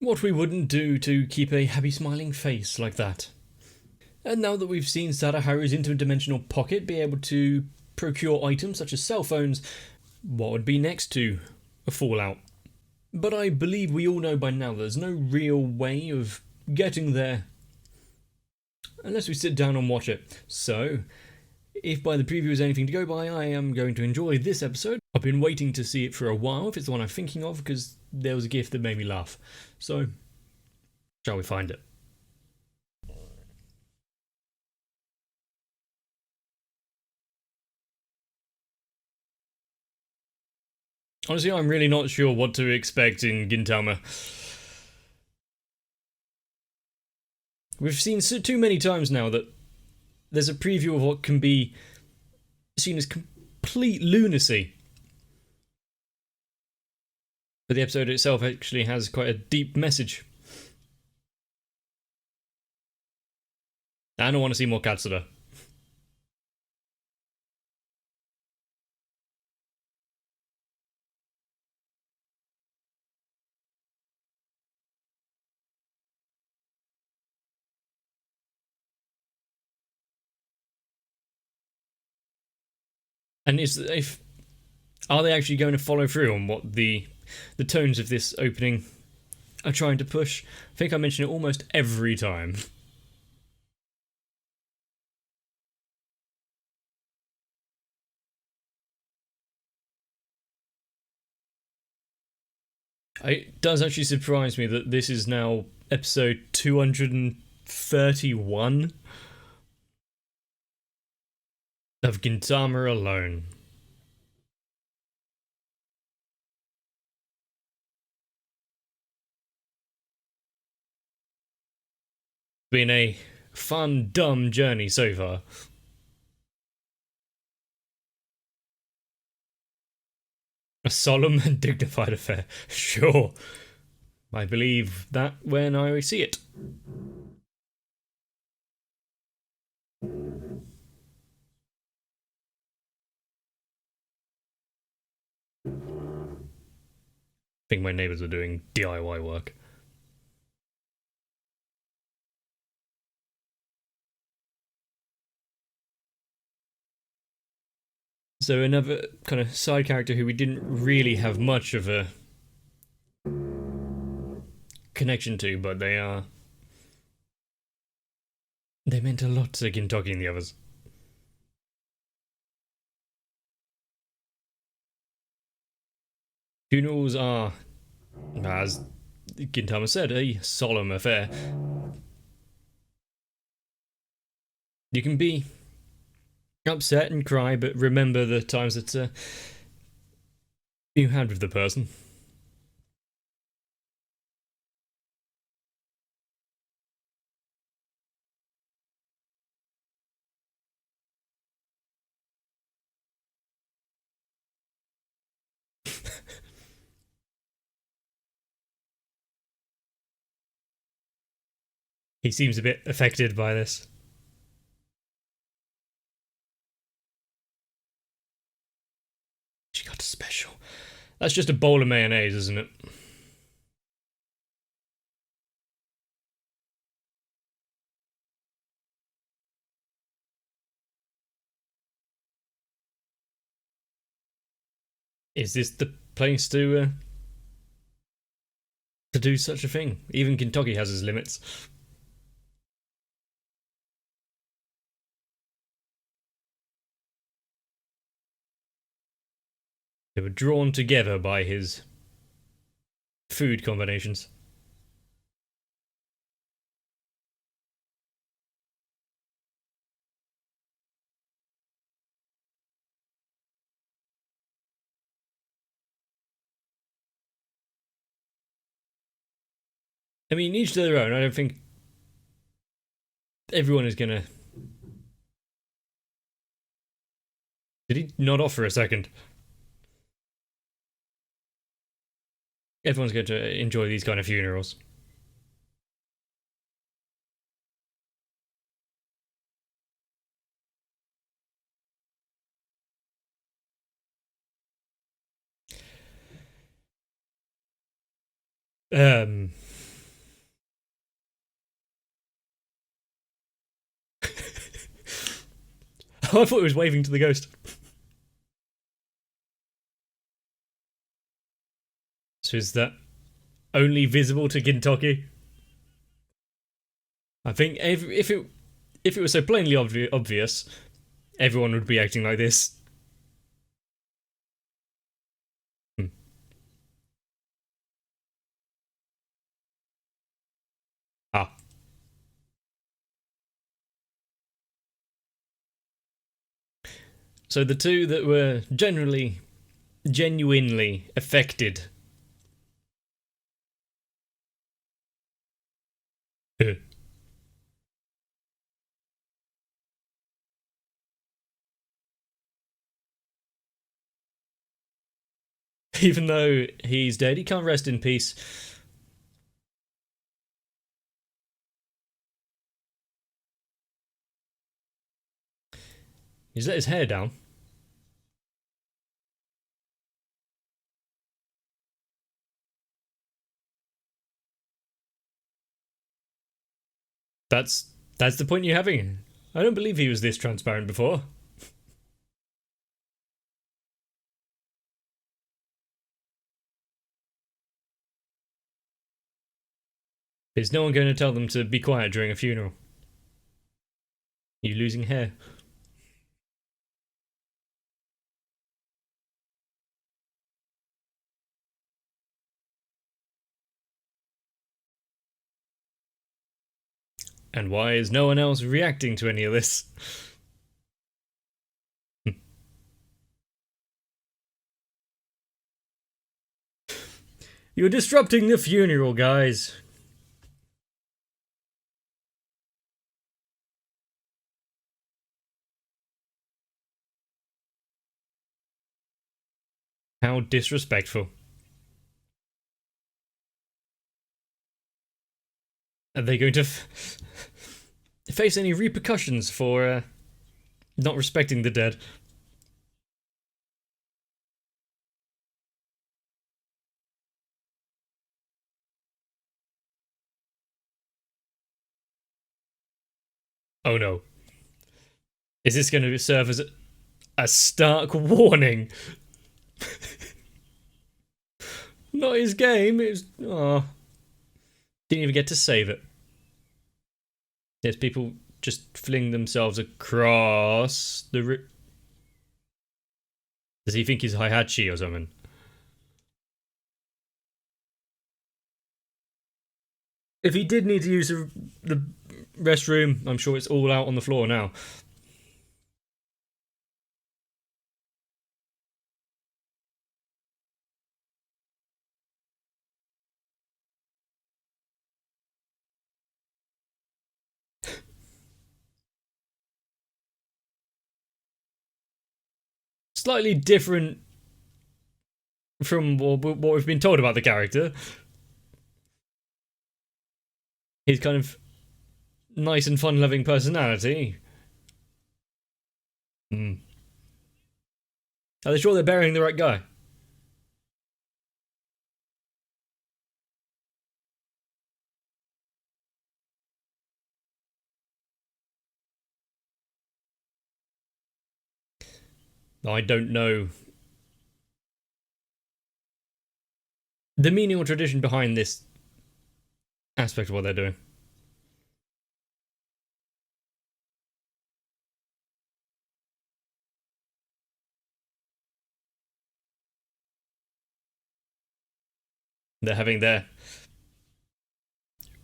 What we wouldn't do to keep a happy smiling face like that. And now that we've seen Sadaharu's interdimensional pocket be able to procure items such as cell phones, what would be next to a fallout? But I believe we all know by now there's no real way of getting there unless we sit down and watch it. So, if by the preview is anything to go by, I am going to enjoy this episode. I've been waiting to see it for a while, if it's the one I'm thinking of, because there was a gift that made me laugh. So, shall we find it? Honestly, I'm really not sure what to expect in Gintama. We've seen too many times now that there's a preview of what can be seen as complete lunacy. But the episode itself actually has quite a deep message. I don't want to see more Katsura. And are they actually going to follow through on what the tones of this opening are trying to push? I think I mention it almost every time. It does actually surprise me that this is now episode 231 of Gintama alone. Been a fun, dumb journey so far. A solemn and dignified affair. Sure. I believe that when I see it. I think my neighbours are doing DIY work. So another kind of side character who we didn't really have much of a connection to, but they meant a lot to Gintoki and the others. Funerals are, as Gintama said, a solemn affair. You can be upset and cry, but remember the times that you had with the person. He seems a bit affected by this. She got a special. That's just a bowl of mayonnaise, isn't it? Is this the place to do such a thing? Even Kentucky has his limits. They were drawn together by his food combinations. I mean, each to their own. I don't think everyone is gonna. Did he nod off for a second? Everyone's going to enjoy these kind of funerals. Um, Oh, I thought he was waving to the ghost. So is that only visible to Gintoki? I think if it was so plainly obvious, everyone would be acting like this. Hmm. Ah. So the two that were genuinely affected. Even though he's dead, he can't rest in peace. He's let his hair down. That's the point you're having. I don't believe he was this transparent before. Is no one going to tell them to be quiet during a funeral? You losing hair? And why is no one else reacting to any of this? You're disrupting the funeral, guys. How disrespectful. Are they going to face any repercussions for not respecting the dead? Oh no. Is this going to serve as a stark warning? Not his game. It was. Oh. Didn't even get to save it. There's people just fling themselves across the. Does he think he's Heihachi or something? If he did need to use the restroom, I'm sure it's all out on the floor now. Slightly different from what we've been told about the character. His kind of nice and fun-loving personality. Hmm. Are they sure they're burying the right guy? I don't know the meaning or tradition behind this aspect of what they're doing. They're having their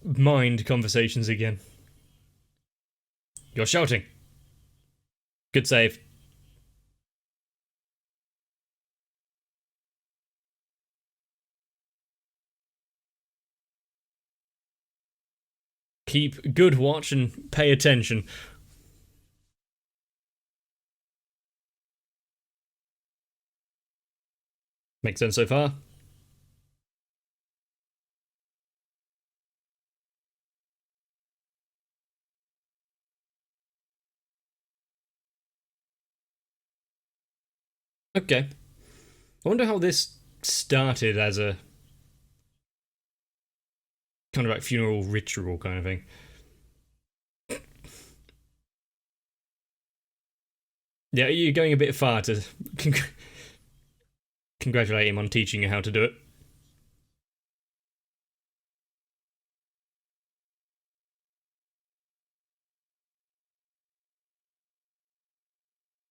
mind conversations again. You're shouting. Good save. Keep good watch and pay attention. Makes sense so far. Okay. I wonder how this started as a kind of like funeral ritual kind of thing. Yeah, you're going a bit far to congratulate him on teaching you how to do it.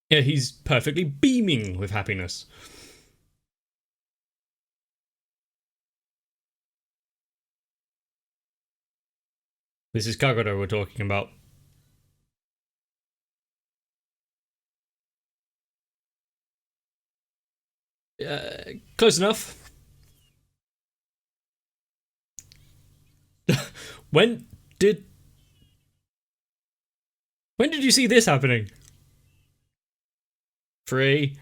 Yeah, he's perfectly beaming with happiness. This is Kagura we're talking about. Close enough. when did when did you see this happening? Free.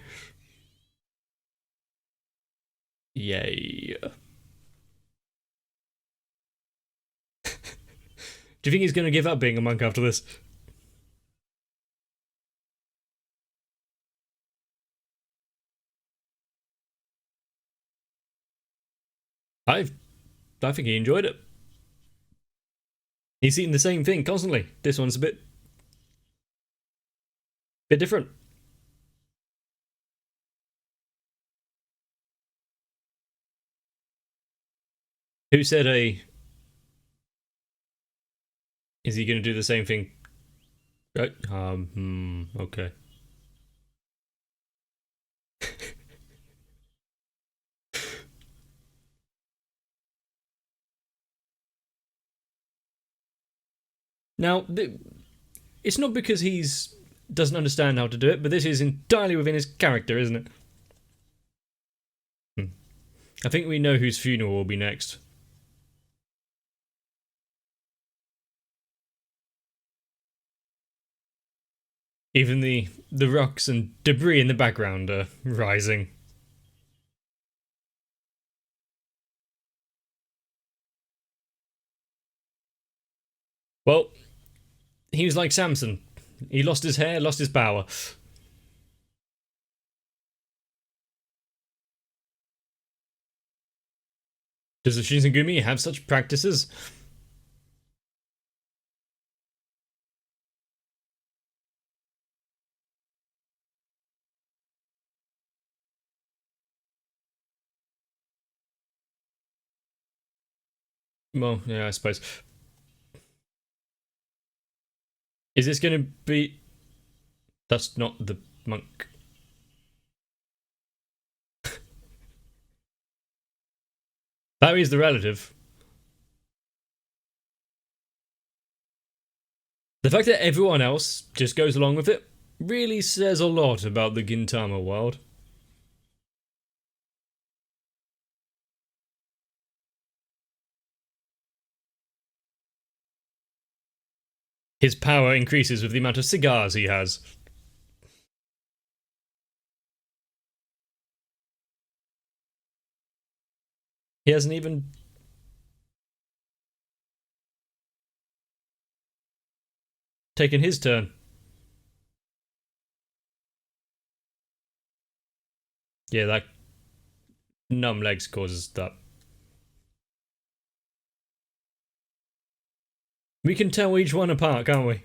Yay. Do you think he's going to give up being a monk after this? I I think he enjoyed it. He's eating the same thing constantly. This one's a bit different. Who said a? Is he going to do the same thing? Right. Okay. Now, it's not because he's doesn't understand how to do it, but this is entirely within his character, isn't it? Hmm. I think we know whose funeral will be next. Even the rocks and debris in the background are rising. Well, he was like Samson. He lost his hair, lost his power. Does the Shinsengumi have such practices? Well, yeah, I suppose. Is this going to be? That's not the monk. That is the relative. The fact that everyone else just goes along with it really says a lot about the Gintama world. His power increases with the amount of cigars he has. He hasn't even taken his turn. Yeah, that numb legs causes that. We can tell each one apart, can't we?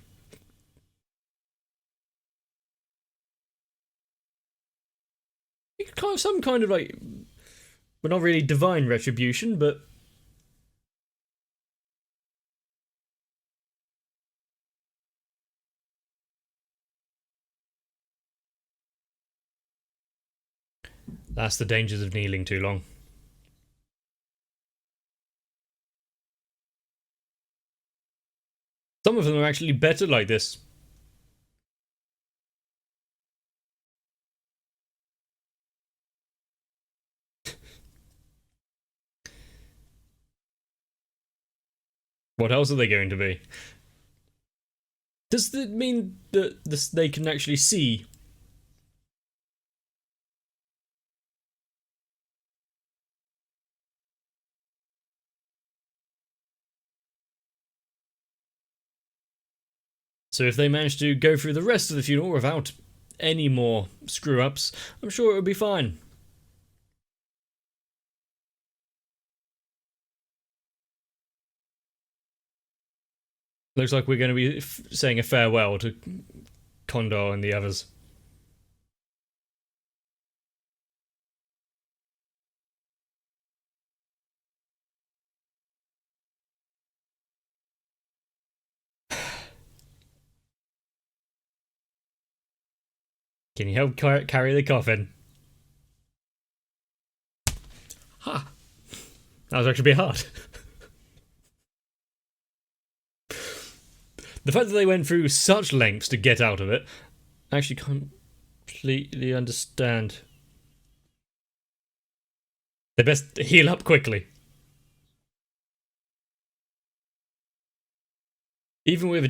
Some kind of like, well, not really divine retribution, but that's the dangers of kneeling too long. Some of them are actually better like this. What else are they going to be? Does it mean that they can actually see? So if they manage to go through the rest of the funeral without any more screw ups, I'm sure it would be fine. Looks like we're going to be saying a farewell to Condor and the others. Can you help carry the coffin? Ha! That was actually a bit hard. The fact that they went through such lengths to get out of it, I actually completely understand. They best heal up quickly. Even with a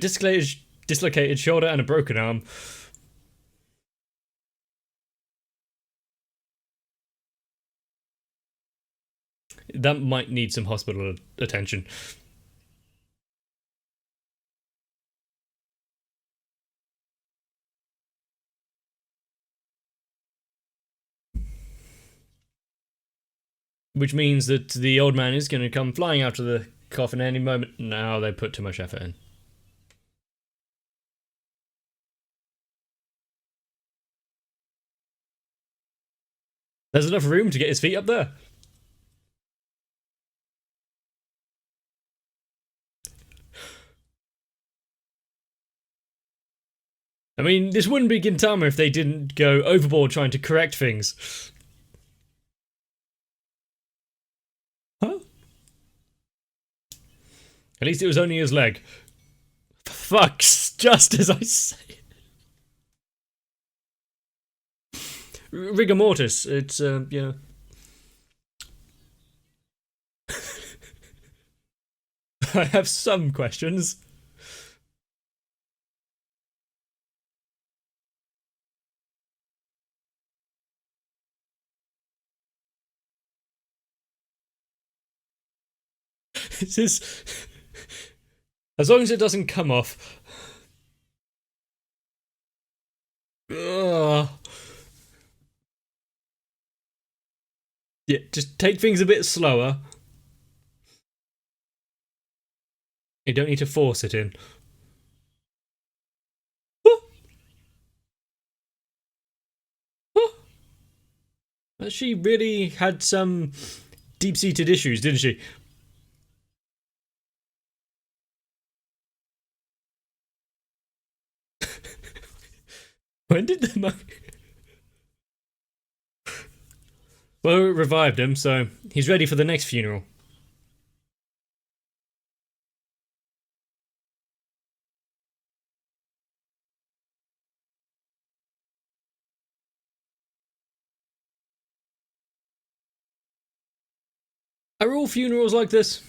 dislocated shoulder and a broken arm. That might need some hospital attention. Which means that the old man is going to come flying out of the coffin any moment. Now they put too much effort in. There's enough room to get his feet up there. I mean, this wouldn't be Gintama if they didn't go overboard trying to correct things. Huh? At least it was only his leg. Fucks, just as I say. Rigor mortis, it's, yeah. I have some questions. This is... As long as it doesn't come off. Ugh. Yeah, just take things a bit slower. You don't need to force it in. She really had some deep-seated issues, didn't she? When did the monk... Well, it revived him, so he's ready for the next funeral. Are all funerals like this?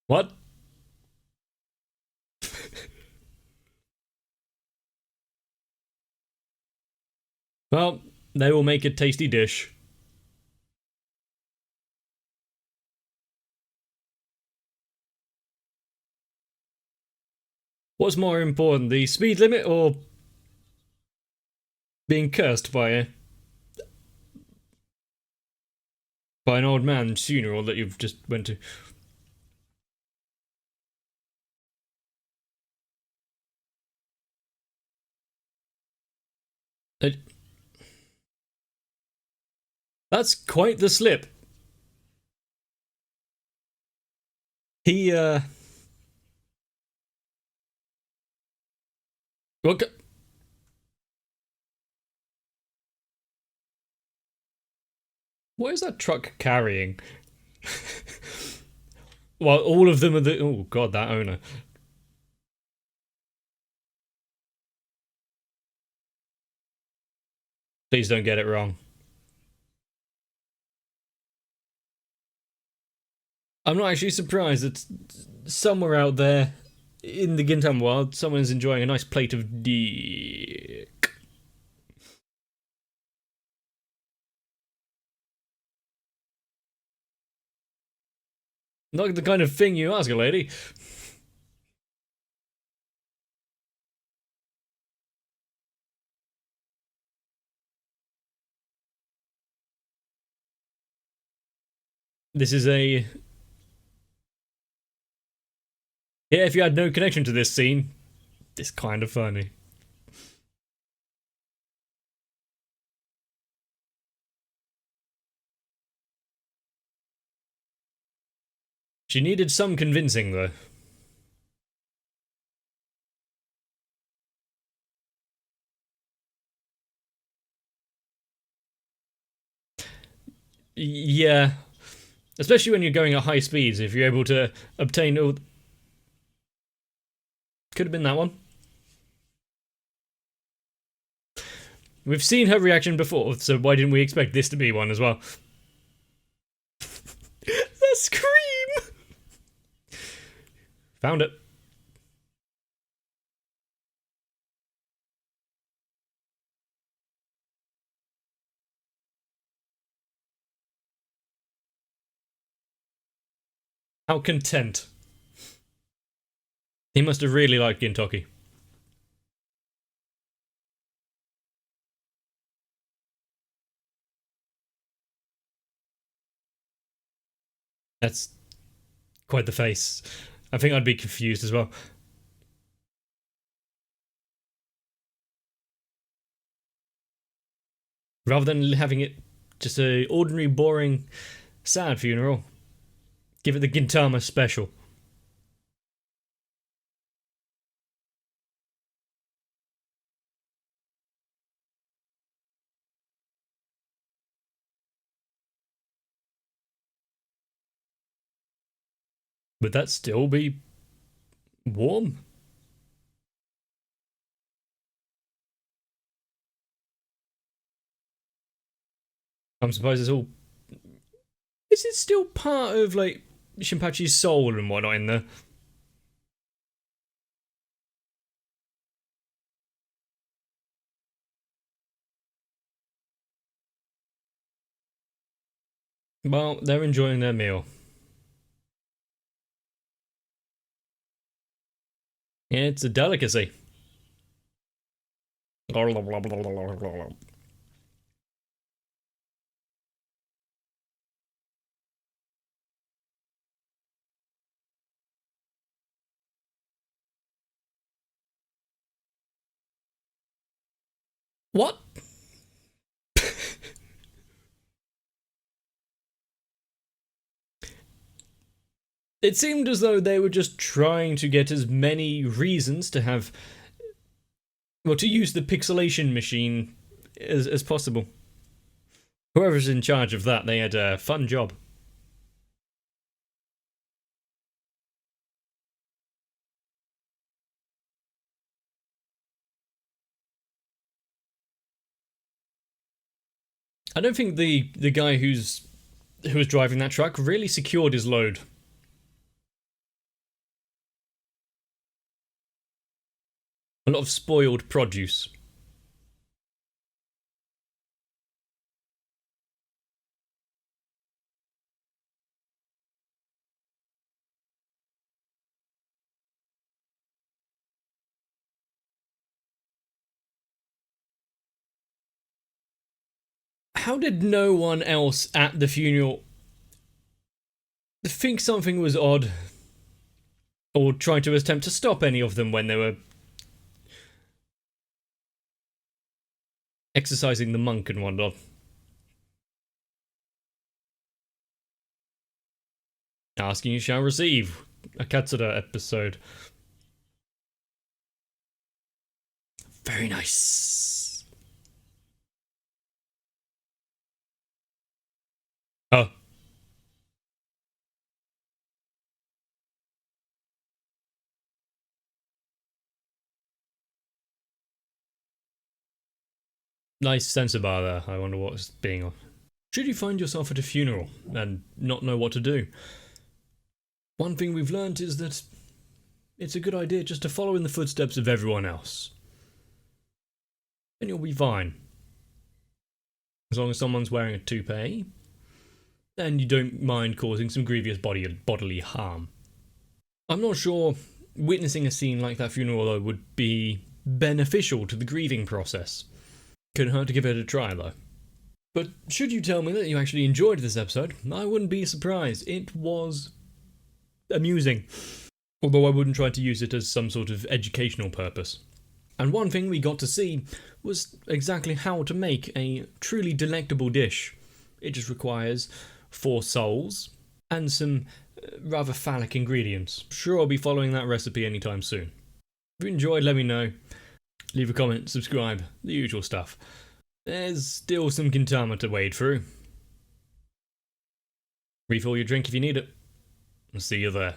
What? Well, they will make a tasty dish. What's more important, the speed limit or being cursed by an old man's funeral that you've just went to? Uh, That's quite the slip. He, What, what is that truck carrying? Well, all of them are the... Oh, God, that owner. Please don't get it wrong. I'm not actually surprised that somewhere out there in the Gintama world, someone's enjoying a nice plate of dick. Not the kind of thing you ask a lady. This is a... Yeah, if you had no connection to this scene, it's kind of funny. She needed some convincing, though. Yeah. Especially when you're going at high speeds, if you're able to obtain all... Could have been that one. We've seen her reaction before, so why didn't we expect this to be one as well? The scream! Found it. How content. He must have really liked Gintoki. That's quite the face. I think I'd be confused as well. Rather than having it just a ordinary, boring, sad funeral, give it the Gintama special. Would that still be warm? I'm surprised it's all... Is it still part of, like, Shinpachi's soul and whatnot in there? Well, they're enjoying their meal. Yeah, it's a delicacy. What? It seemed as though they were just trying to get as many reasons to have... Well, to use the pixelation machine as possible. Whoever's in charge of that, they had a fun job. I don't think the guy who was driving that truck really secured his load. A lot of spoiled produce. How did no one else at the funeral think something was odd? Or try to attempt to stop any of them when they were exercising the monk and whatnot? Asking you shall receive. A Katsura episode. Very nice. Oh. Nice sensor bar there. I wonder what's being on. Should you find yourself at a funeral and not know what to do, one thing we've learned is that it's a good idea just to follow in the footsteps of everyone else. And you'll be fine. As long as someone's wearing a toupee, and you don't mind causing some grievous bodily harm. I'm not sure witnessing a scene like that funeral, though, would be beneficial to the grieving process. Couldn't hurt to give it a try, though. But should you tell me that you actually enjoyed this episode, I wouldn't be surprised. It was amusing. Although I wouldn't try to use it as some sort of educational purpose. And one thing we got to see was exactly how to make a truly delectable dish. It just requires 4 souls and some rather phallic ingredients. Sure, I'll be following that recipe anytime soon. If you enjoyed, let me know. Leave a comment, subscribe, the usual stuff. There's still some Gintama to wade through. Refill your drink if you need it. I'll see you there.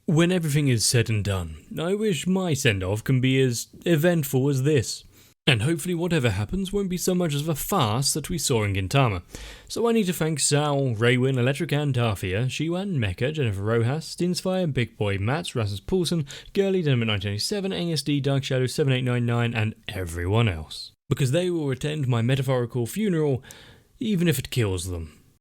When everything is said and done, I wish my send-off can be as eventful as this. And hopefully whatever happens won't be so much of a farce that we saw in Gintama. So I need to thank Sal, Raywin, Electric and Darthia, Shiwan, Mecha, Jennifer Rojas, Stinsfire, Big Boy, Mats, Rasmus Poulsen, Girly, Dynamite 1987, ASD, Dark Shadow 7899 and everyone else. Because they will attend my metaphorical funeral, even if it kills them.